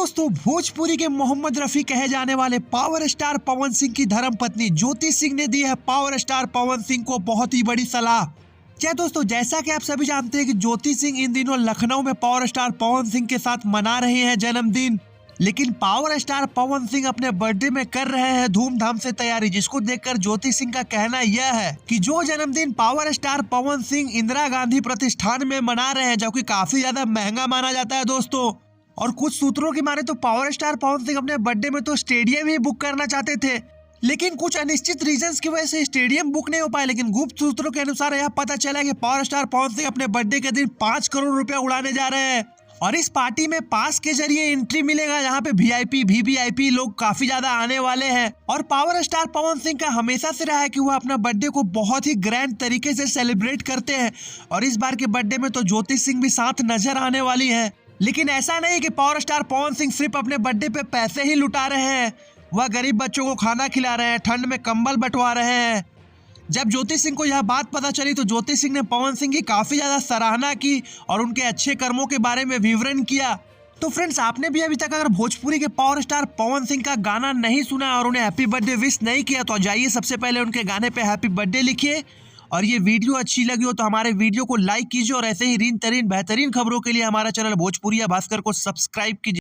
दोस्तों, भोजपुरी के मोहम्मद रफी कहे जाने वाले पावर स्टार पवन सिंह की धर्मपत्नी ज्योति सिंह ने दी है पावर स्टार पवन सिंह को बहुत ही बड़ी सलाह। क्या दोस्तों, जैसा कि आप सभी जानते हैं कि ज्योति सिंह इन दिनों लखनऊ में पावर स्टार पवन सिंह के साथ मना रहे हैं जन्मदिन। लेकिन पावर स्टार पवन सिंह अपने बर्थडे में कर रहे हैं धूमधाम से तैयारी, जिसको देखकर ज्योति सिंह का कहना यह है कि जो जन्मदिन पावर स्टार पवन सिंह इंदिरा गांधी प्रतिष्ठान में मना रहे हैं, जो कि काफी ज्यादा महंगा माना जाता है दोस्तों। और कुछ सूत्रों की माने तो पावर स्टार पवन सिंह अपने बर्थडे में तो स्टेडियम ही बुक करना चाहते थे, लेकिन कुछ अनिश्चित रीजंस की वजह से स्टेडियम बुक नहीं हो पाए। लेकिन गुप्त सूत्रों के अनुसार यह पता चला कि पावर स्टार पवन सिंह अपने बर्थडे के दिन 5 करोड़ रुपया उड़ाने जा रहे हैं। और इस पार्टी में पास के जरिए एंट्री मिलेगा, जहां पे वीआईपी वीवीआईपी लोग काफी ज्यादा आने वाले हैं। और पावर स्टार पवन सिंह का हमेशा से रहा है कि वह अपना बर्थडे को बहुत ही ग्रैंड तरीके से सेलिब्रेट करते हैं। और इस बार के बर्थडे में तो ज्योति सिंह भी साथ नजर आने वाली है। लेकिन ऐसा नहीं कि पावर स्टार पवन सिंह सिर्फ अपने बर्थडे पे पैसे ही लुटा रहे हैं, वह गरीब बच्चों को खाना खिला रहे हैं, ठंड में कंबल बंटवा रहे हैं। जब ज्योति सिंह को यह बात पता चली तो ज्योति सिंह ने पवन सिंह की काफी ज्यादा सराहना की और उनके अच्छे कर्मों के बारे में विवरण किया। तो फ्रेंड्स, आपने भी अभी तक अगर भोजपुरी के पावर स्टार पवन सिंह का गाना नहीं सुना और उन्हें हैप्पी बर्थडे विश नहीं किया, तो जाइए सबसे पहले उनके गाने पे हैप्पी बर्थडे लिखिए। और ये वीडियो अच्छी लगी हो तो हमारे वीडियो को लाइक कीजिए और ऐसे ही रीन तरीन बेहतरीन खबरों के लिए हमारा चैनल भोजपुरिया भास्कर को सब्सक्राइब कीजिए।